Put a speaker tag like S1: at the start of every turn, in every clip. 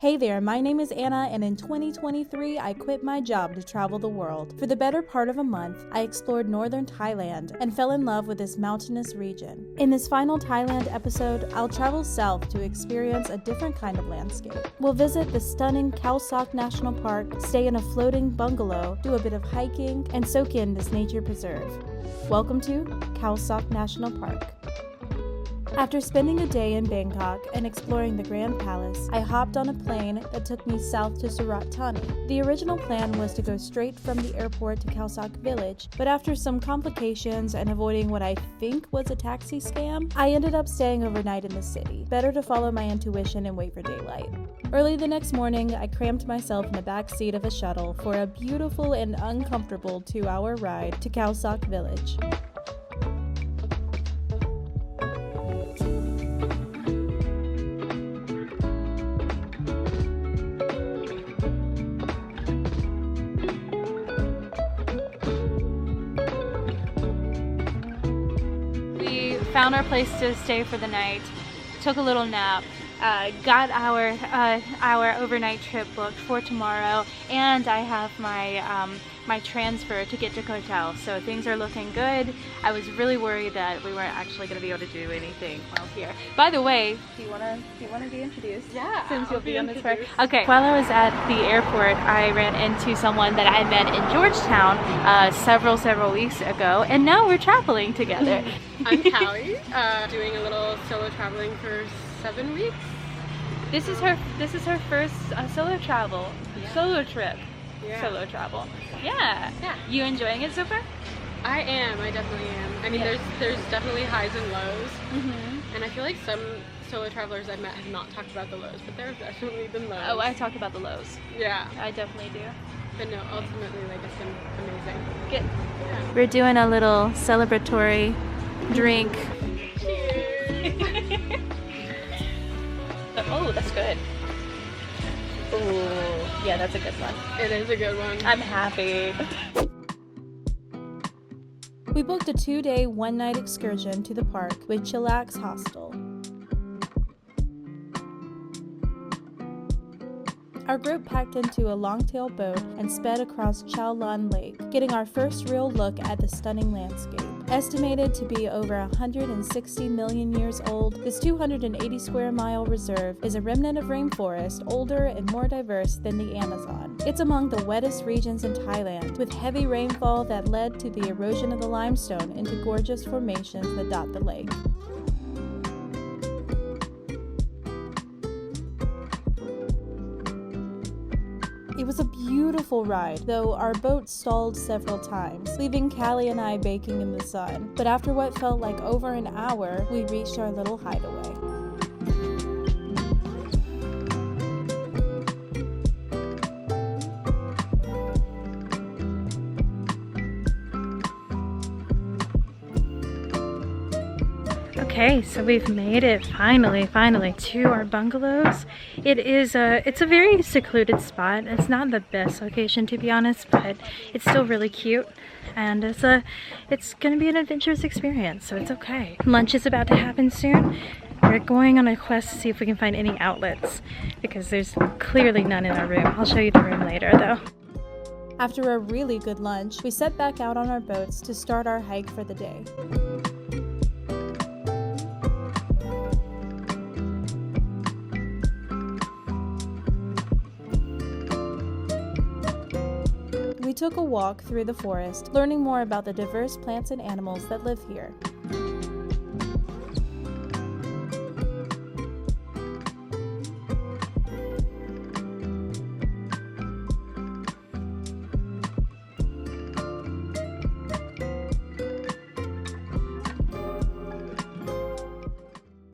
S1: Hey there, my name is Anna, and in 2023, I quit my job to travel the world. For the better part of a month, I explored northern Thailand and fell in love with this mountainous region. In this final Thailand episode, I'll travel south to experience a different kind of landscape. We'll visit the stunning Khao Sok National Park, stay in a floating bungalow, do a bit of hiking, and soak in this nature preserve. Welcome to Khao Sok National Park. After spending a day in Bangkok and exploring the Grand Palace, I hopped on a plane that took me south to Surat Thani. The original plan was to go straight from the airport to Khao Sok village, but after some complications and avoiding what I think was a taxi scam, I ended up staying overnight in the city. Better to follow my intuition and wait for daylight. Early the next morning, I crammed myself in the back seat of a shuttle for a beautiful and uncomfortable 2-hour ride to Khao Sok village.
S2: Found our place to stay for the night, took a little nap, got our overnight trip booked for tomorrow, and I have my transfer to get to hotel, so things are looking good. I was really worried that we weren't actually going to be able to do anything while here. By the way, do you want to be introduced?
S3: Yeah,
S2: since you'll be on this part. Okay. While I was at the airport, I ran into someone that I met in Georgetown several weeks ago, and now we're traveling together.
S3: I'm Callie, doing a little solo traveling for 7 weeks.
S2: This is her first solo travel, solo trip.
S3: Yeah.
S2: Solo travel. Yeah. You enjoying it so far?
S3: I definitely am. I mean, there's definitely highs and lows. And I feel like some solo travelers I've met have not talked about the lows, but there have definitely been lows.
S2: Oh, I talk about the lows.
S3: Yeah.
S2: I definitely do.
S3: But no, ultimately, like, it's been amazing.
S2: Good.
S3: Yeah.
S2: We're doing a little celebratory drink.
S3: Cheers!
S2: Oh, that's good. Oh, yeah, that's a good one.
S3: It is a good one.
S2: I'm happy.
S1: We booked a 2-day, 1-night excursion to the park with Chillax Hostel. Our group packed into a longtail boat and sped across Chao Lan Lake, getting our first real look at the stunning landscape. Estimated to be over 160 million years old, this 280 square mile reserve is a remnant of rainforest older and more diverse than the Amazon. It's among the wettest regions in Thailand, with heavy rainfall that led to the erosion of the limestone into gorgeous formations that dot the lake. It was a beautiful ride, though our boat stalled several times, leaving Callie and I baking in the sun. But after what felt like over an hour, we reached our little hideaway.
S2: Okay, so we've made it finally to our bungalows. It's a very secluded spot. It's not the best location, to be honest, but it's still really cute, and it's gonna be an adventurous experience, so it's okay. Lunch is about to happen soon. We're going on a quest to see if we can find any outlets, because there's clearly none in our room. I'll show you the room later, though.
S1: After a really good lunch, we set back out on our boats to start our hike for the day. We took a walk through the forest, learning more about the diverse plants and animals that live here.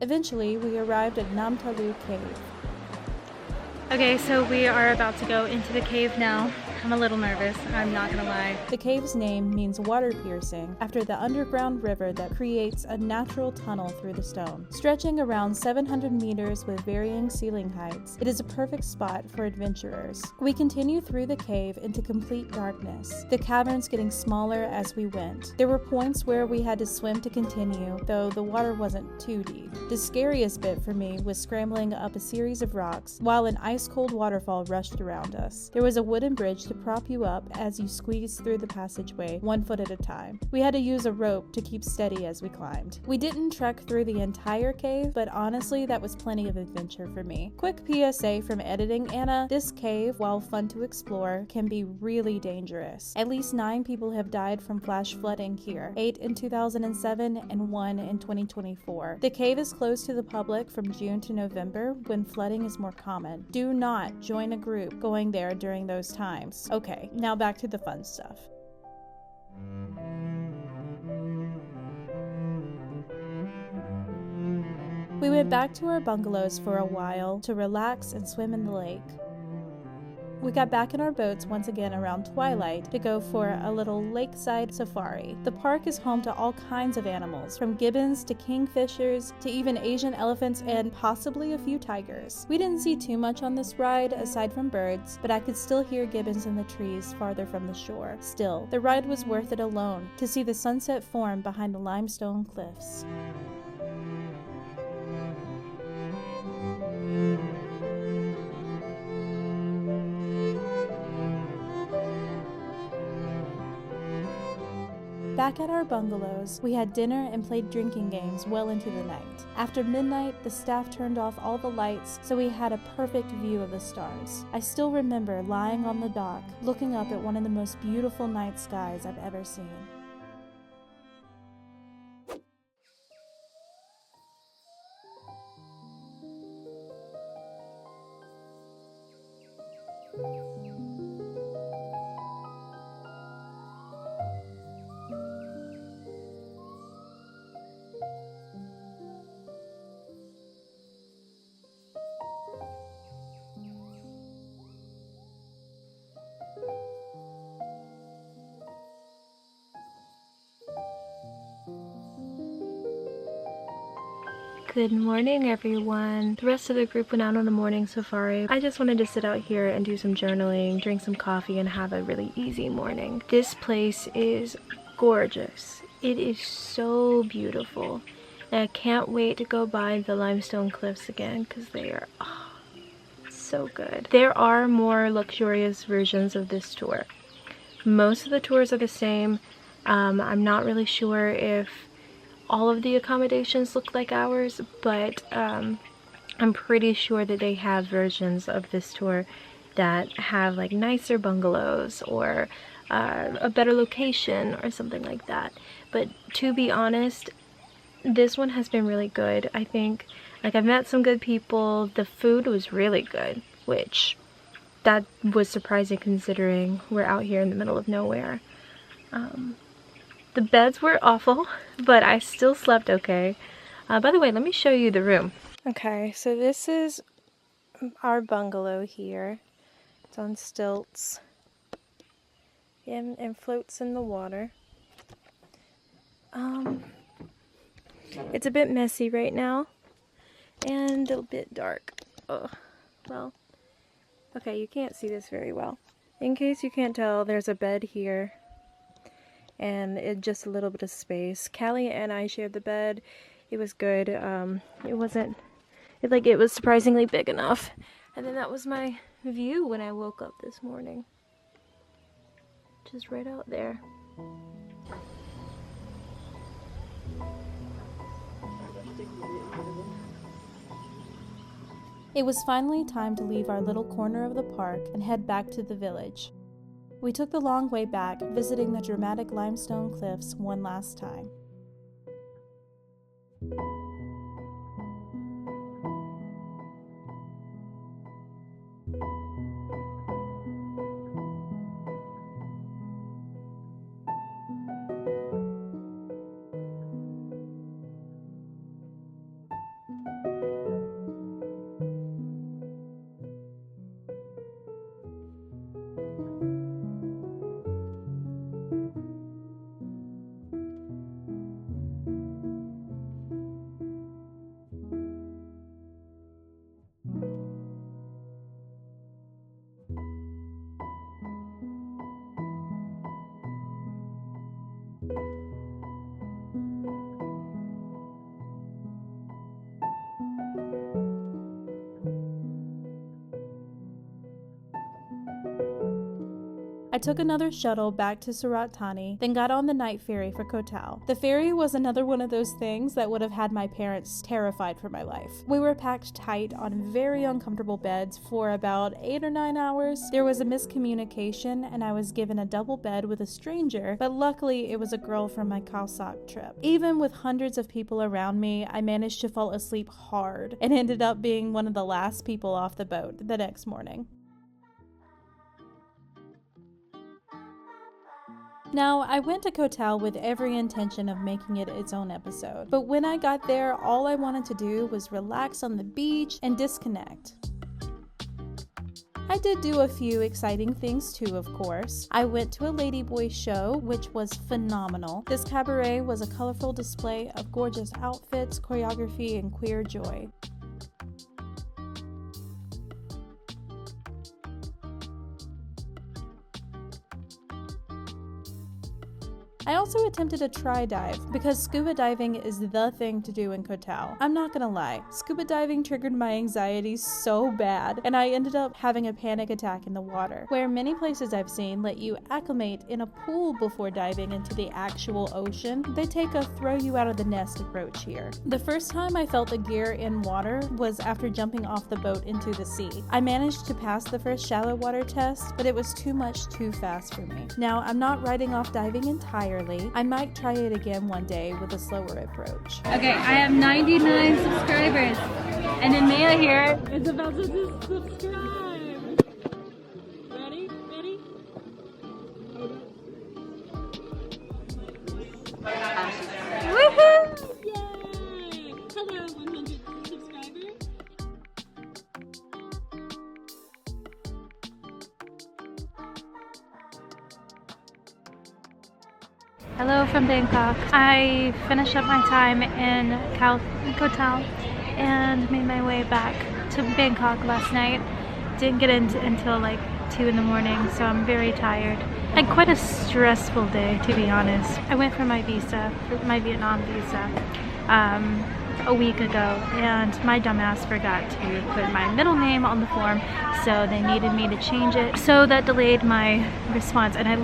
S1: Eventually, we arrived at Talu Cave.
S2: Okay, so we are about to go into the cave now. I'm a little nervous, I'm not gonna lie.
S1: The cave's name means water piercing after the underground river that creates a natural tunnel through the stone. Stretching around 700 meters with varying ceiling heights, it is a perfect spot for adventurers. We continue through the cave into complete darkness, the caverns getting smaller as we went. There were points where we had to swim to continue, though the water wasn't too deep. The scariest bit for me was scrambling up a series of rocks while an ice-cold waterfall rushed around us. There was a wooden bridge to prop you up as you squeezed through the passageway, 1 foot at a time. We had to use a rope to keep steady as we climbed. We didn't trek through the entire cave, but honestly, that was plenty of adventure for me. Quick PSA from editing Anna, this cave, while fun to explore, can be really dangerous. At least 9 people have died from flash flooding here, 8 in 2007 and 1 in 2024. The cave is closed to the public from June to November when flooding is more common. Do not join a group going there during those times. Okay, now back to the fun stuff. We went back to our bungalows for a while to relax and swim in the lake. We got back in our boats once again around twilight to go for a little lakeside safari. The park is home to all kinds of animals, from gibbons to kingfishers to even Asian elephants and possibly a few tigers. We didn't see too much on this ride aside from birds, but I could still hear gibbons in the trees farther from the shore. Still, the ride was worth it alone to see the sunset form behind the limestone cliffs. Back at our bungalows, we had dinner and played drinking games well into the night. After midnight, the staff turned off all the lights, so we had a perfect view of the stars. I still remember lying on the dock, looking up at one of the most beautiful night skies I've ever seen.
S2: Good morning, everyone. The rest of the group went out on a morning safari. I just wanted to sit out here and do some journaling, drink some coffee, and have a really easy morning. This place is gorgeous. It is so beautiful. And I can't wait to go by the limestone cliffs again because they are so good. There are more luxurious versions of this tour. Most of the tours are the same. I'm not really sure if all of the accommodations look like ours, but I'm pretty sure that they have versions of this tour that have like nicer bungalows or a better location or something like that. But to be honest, this one has been really good. I think, like, I've met some good people. The food was really good, which that was surprising considering we're out here in the middle of nowhere. The beds were awful, but I still slept okay. By the way, let me show you the room. Okay, so this is our bungalow here. It's on stilts and floats in the water. It's a bit messy right now and a bit dark. Oh, well, okay, you can't see this very well. In case you can't tell, there's a bed here and just a little bit of space. Callie and I shared the bed. It was good. It was surprisingly big enough. And then that was my view when I woke up this morning. Just right out there.
S1: It was finally time to leave our little corner of the park and head back to the village. We took the long way back, visiting the dramatic limestone cliffs one last time. I took another shuttle back to Surat Thani, then got on the night ferry for Koh Tao. The ferry was another one of those things that would have had my parents terrified for my life. We were packed tight on very uncomfortable beds for about 8 or 9 hours. There was a miscommunication and I was given a double bed with a stranger, but luckily it was a girl from my Khao Sok trip. Even with hundreds of people around me, I managed to fall asleep hard and ended up being one of the last people off the boat the next morning. Now, I went to Koh Tao with every intention of making it its own episode, but when I got there, all I wanted to do was relax on the beach and disconnect. I did do a few exciting things too, of course. I went to a ladyboy show, which was phenomenal. This cabaret was a colorful display of gorgeous outfits, choreography, and queer joy. I also attempted a try dive because scuba diving is the thing to do in Koh Tao. I'm not gonna lie, scuba diving triggered my anxiety so bad and I ended up having a panic attack in the water, where many places I've seen let you acclimate in a pool before diving into the actual ocean. They take a throw you out of the nest approach here. The first time I felt the gear in water was after jumping off the boat into the sea. I managed to pass the first shallow water test, but it was too much too fast for me. Now, I'm not writing off diving entirely. I might try it again one day with a slower approach.
S2: Okay, I have 99 subscribers, and then Maya here is about to subscribe. Ready? Ready? Woohoo! Yay! Hello, 100 subscribers. Hello from Bangkok. I finished up my time in Koh Tao and made my way back to Bangkok last night. Didn't get in until like 2 in the morning, so I'm very tired. Had quite a stressful day, to be honest. I went for my Vietnam visa, a week ago, and my dumbass forgot to put my middle name on the form, so they needed me to change it. So that delayed my response, and I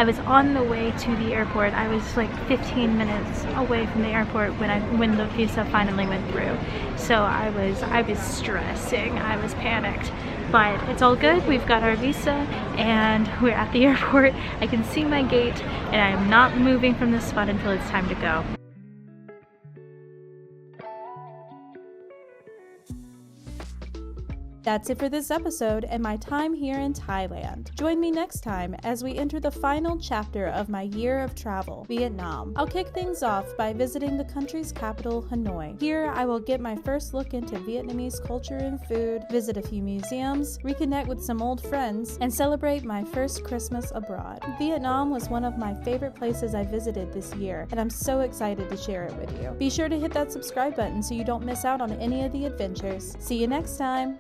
S2: was on the way to the airport. I was like 15 minutes away from the airport when the visa finally went through. So I was stressing, I was panicked. But it's all good, we've got our visa and we're at the airport. I can see my gate and I am not moving from this spot until it's time to go.
S1: That's it for this episode and my time here in Thailand. Join me next time as we enter the final chapter of my year of travel, Vietnam. I'll kick things off by visiting the country's capital, Hanoi. Here, I will get my first look into Vietnamese culture and food, visit a few museums, reconnect with some old friends, and celebrate my first Christmas abroad. Vietnam was one of my favorite places I visited this year, and I'm so excited to share it with you. Be sure to hit that subscribe button so you don't miss out on any of the adventures. See you next time!